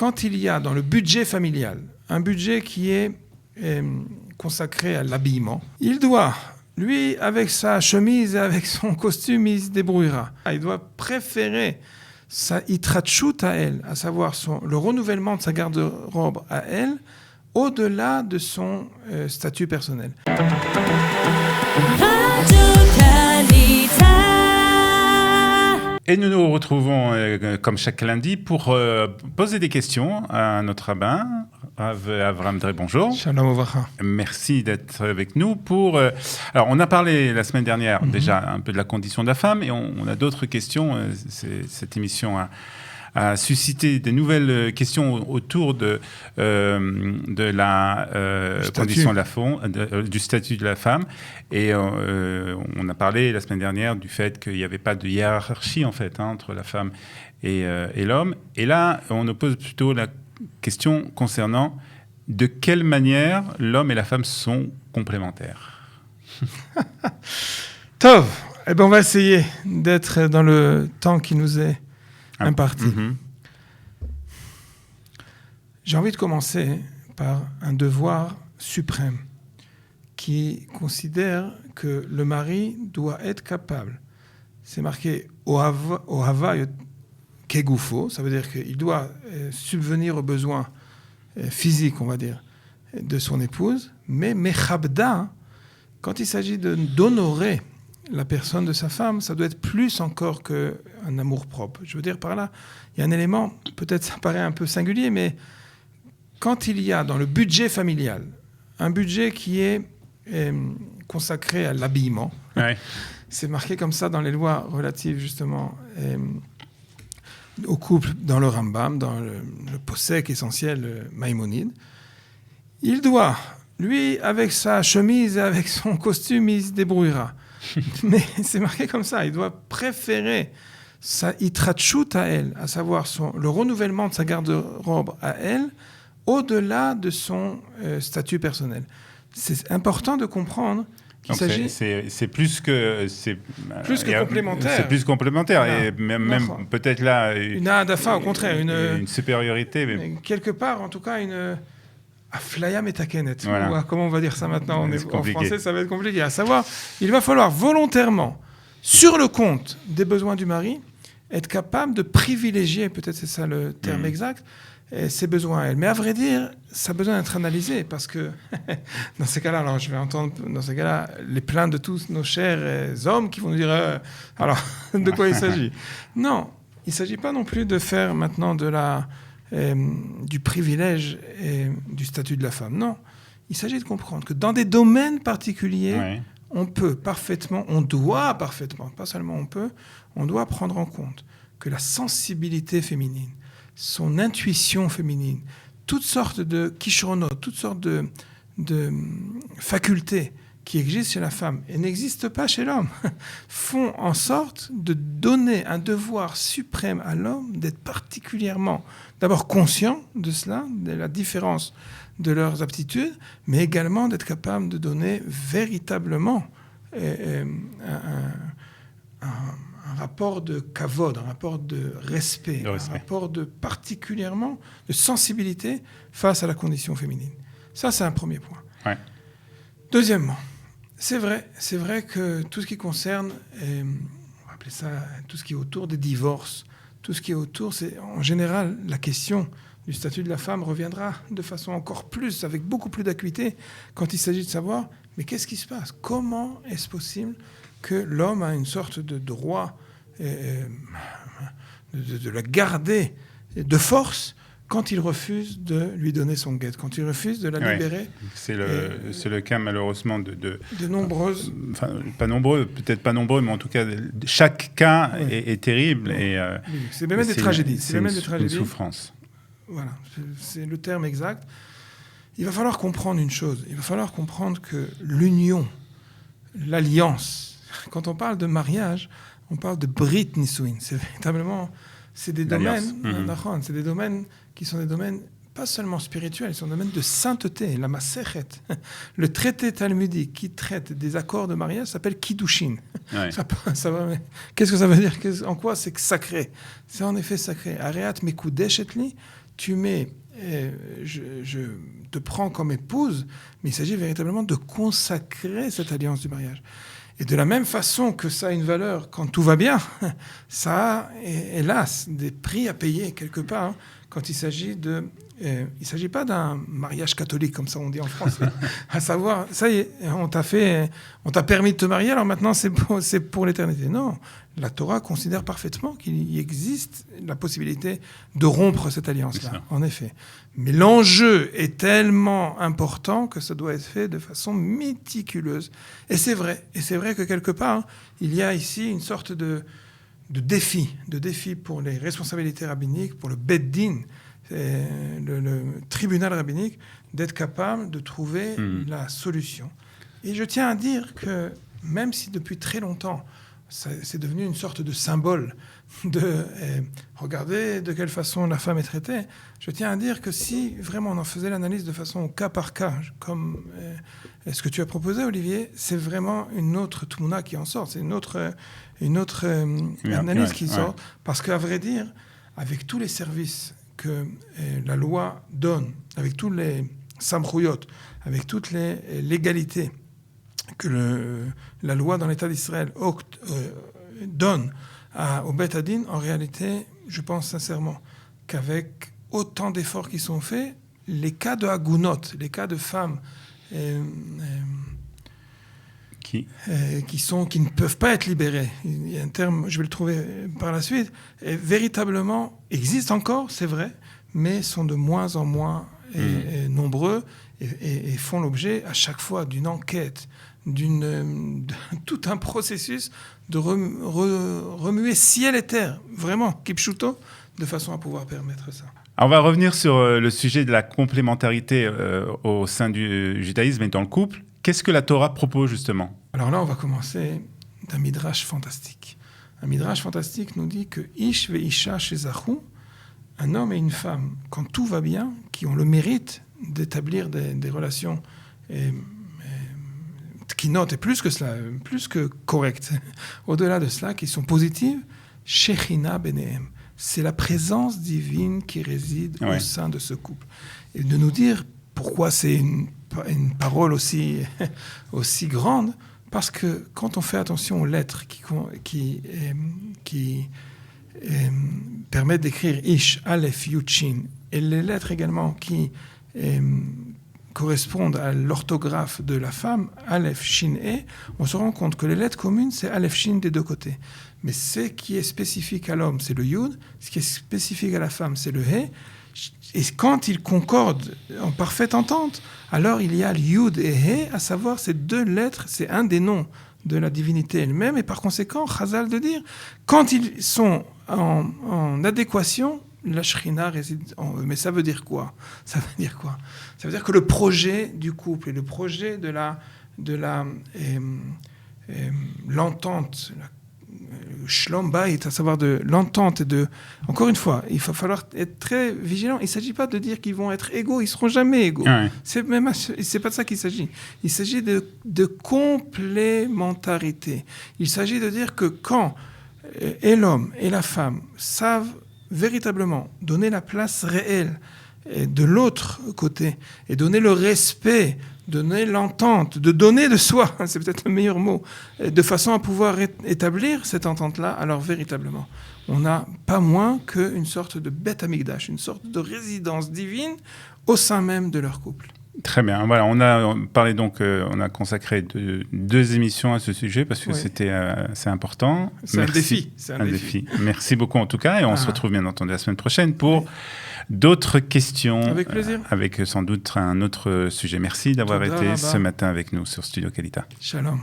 quand il y a dans le budget familial un budget qui est consacré à l'habillement, il doit, lui, avec sa chemise et avec son costume, il se débrouillera. Il doit préférer sa itratchout à elle, à savoir le renouvellement de sa garde-robe à elle, au-delà de son statut personnel. Et nous nous retrouvons, comme chaque lundi, pour poser des questions à notre rabbin, Rav Avram Drey. Bonjour. Shalom Ovacha. Merci d'être avec nous pour... alors, on a parlé la semaine dernière déjà un peu de la condition de la femme, et on a d'autres questions. Cette émission a suscité des nouvelles questions autour de la condition de la femme, du statut de la femme. Et on a parlé la semaine dernière du fait qu'il n'y avait pas de hiérarchie en fait entre la femme et l'homme. Et là, on nous pose plutôt la question concernant de quelle manière l'homme et la femme sont complémentaires. Tov, eh ben on va essayer d'être dans le temps qui nous est imparti. J'ai envie de commencer par un devoir suprême qui considère que le mari doit être capable. C'est marqué Ohava Kegufo, ça veut dire qu'il doit subvenir aux besoins physiques, on va dire, de son épouse, mais Mechabda, quand il s'agit d'honorer la personne de sa femme, ça doit être plus encore qu'un amour propre. Je veux dire par là, il y a un élément, peut-être ça paraît un peu singulier, mais quand il y a dans le budget familial un budget qui est consacré à l'habillement, c'est marqué comme ça dans les lois relatives justement au couple, dans le Rambam, dans le Posek essentiel, le Maïmonide, il doit, lui, avec sa chemise et avec son costume, il se débrouillera. Mais c'est marqué comme ça, il doit préférer sa itratchout à elle, à savoir le renouvellement de sa garde-robe à elle, au-delà de son statut personnel. C'est important de comprendre qu'il s'agit... C'est plus que complémentaire. C'est plus complémentaire. Voilà. Et même peut-être là... Une adafa, au contraire. Une supériorité. Mais... Quelque part, en tout cas, une... Aflaya metakenet. Voilà. Comment on va dire ça maintenant en français, ça va être compliqué. À savoir, il va falloir volontairement, sur le compte des besoins du mari, être capable de privilégier, peut-être c'est ça le terme exact, ses besoins à elle. Mais à vrai dire, ça a besoin d'être analysé, parce que dans ces cas-là, alors je vais entendre dans ces cas-là les plaintes de tous nos chers hommes qui vont nous dire alors, de quoi il s'agit? Non, il ne s'agit pas non plus de faire maintenant du privilège et du statut de la femme. Non, il s'agit de comprendre que dans des domaines particuliers, on doit parfaitement, pas seulement on doit prendre en compte que la sensibilité féminine, son intuition féminine, toutes sortes de kishronot, toutes sortes de facultés qui existent chez la femme et n'existent pas chez l'homme, font en sorte de donner un devoir suprême à l'homme d'être particulièrement, d'abord conscient de cela, de la différence de leurs aptitudes, mais également d'être capable de donner véritablement un rapport de kavod, un rapport de respect, un rapport particulièrement de sensibilité face à la condition féminine. Ça, c'est un premier point. Ouais. Deuxièmement, c'est vrai que tout ce qui concerne, on va appeler ça, tout ce qui est autour des divorces, tout ce qui est autour, c'est en général la question du statut de la femme reviendra de façon encore plus, avec beaucoup plus d'acuité, quand il s'agit de savoir, mais qu'est-ce qui se passe? Comment est-ce possible que l'homme a une sorte de droit de la garder de force quand il refuse de lui donner son guet, quand il refuse de la libérer? C'est le cas malheureusement de nombreuses... Enfin, pas nombreux, peut-être pas nombreux, mais en tout cas, chaque cas est terrible. Et, c'est même des tragédies. C'est une souffrance. Voilà, c'est le terme exact. Il va falloir comprendre une chose. Il va falloir comprendre que l'union, l'alliance, quand on parle de mariage, on parle de Brit Nisuin. C'est véritablement... C'est des domaines, c'est des domaines qui sont des domaines pas seulement spirituels, ils sont des domaines de sainteté. La Masechet, le traité talmudique qui traite des accords de mariage s'appelle Kiddushin. Qu'est-ce que ça veut dire? En quoi c'est sacré? C'est en effet sacré. Areat mekudeshetli, je te prends comme épouse, mais il s'agit véritablement de consacrer cette alliance du mariage. Et de la même façon que ça a une valeur quand tout va bien, ça a, hélas, des prix à payer quelque part, hein, quand il s'agit de... il ne s'agit pas d'un mariage catholique, comme ça on dit en français, à savoir, ça y est, on t'a permis de te marier, alors maintenant c'est pour l'éternité. Non, la Torah considère parfaitement qu'il existe la possibilité de rompre cette alliance-là, en effet. Mais l'enjeu est tellement important que ça doit être fait de façon méticuleuse. Et c'est vrai que quelque part, hein, il y a ici une sorte de défi pour les responsabilités rabbiniques, pour le Beit Din, le tribunal rabbinique, d'être capable de trouver la solution. Et je tiens à dire que même si depuis très longtemps, c'est devenu une sorte de symbole de regarder de quelle façon la femme est traitée, je tiens à dire que si vraiment on en faisait l'analyse de façon au cas par cas, comme ce que tu as proposé, Olivier, c'est vraiment une autre touna qui en sort, c'est une autre analyse qui sort, parce qu'à vrai dire, avec tous les services que la loi donne, avec tous les samchouyot, avec toutes les légalités que la loi dans l'État d'Israël donne au Beit Hadin, en réalité, je pense sincèrement qu'avec autant d'efforts qui sont faits, les cas de hagounot, les cas de femmes qui ne peuvent pas être libérées, il y a un terme, je vais le trouver par la suite, véritablement existent encore, c'est vrai, mais sont de moins en moins nombreux et font l'objet à chaque fois d'une enquête, tout un processus de remuer ciel et terre, vraiment, kipchuto, de façon à pouvoir permettre ça. Alors on va revenir sur le sujet de la complémentarité au sein du judaïsme et dans le couple. Qu'est-ce que la Torah propose justement ? Alors là, on va commencer d'un midrash fantastique. Un midrash fantastique nous dit que Ish ve Isha shezachu, un homme et une femme, quand tout va bien, qui ont le mérite d'établir des relations qui notent, et plus que cela, plus que correctes, au-delà de cela, qui sont positives, Shechina benehem. C'est la présence divine qui réside au sein de ce couple. Et de nous dire pourquoi c'est une parole aussi grande, parce que quand on fait attention aux lettres qui permettent d'écrire Ish, Aleph, Yud, Shin, et les lettres également qui correspondent à l'orthographe de la femme, Aleph, Shin, E, on se rend compte que les lettres communes, c'est Aleph, Shin des deux côtés. Mais ce qui est spécifique à l'homme, c'est le Yud, ce qui est spécifique à la femme, c'est le He. Et quand ils concordent en parfaite entente, alors il y a le Yud et He, à savoir ces deux lettres, c'est un des noms de la divinité elle-même, et par conséquent, Chazal de dire, quand ils sont en adéquation, la Shekhinah réside en eux. Mais ça veut dire quoi ? Ça veut dire que le projet du couple et le projet de l'entente, Shlom Bayit, à savoir de l'entente et de... Encore une fois, il va falloir être très vigilant. Il ne s'agit pas de dire qu'ils vont être égaux, ils ne seront jamais égaux. C'est pas de ça qu'il s'agit. Il s'agit de complémentarité. Il s'agit de dire que quand et l'homme et la femme savent véritablement donner la place réelle de l'autre côté et donner le respect, donner l'entente, de donner de soi, c'est peut-être le meilleur mot, de façon à pouvoir établir cette entente-là, alors véritablement, on n'a pas moins qu'une sorte de Beth Amikdash, une sorte de résidence divine au sein même de leur couple. Très bien. Voilà, on a parlé donc, on a consacré deux émissions à ce sujet parce que c'est important. C'est un défi. Merci beaucoup en tout cas et on se retrouve bien entendu la semaine prochaine pour d'autres questions. Avec plaisir. Avec sans doute un autre sujet. Merci d'avoir été ce matin avec nous sur Studio Kalita. Shalom.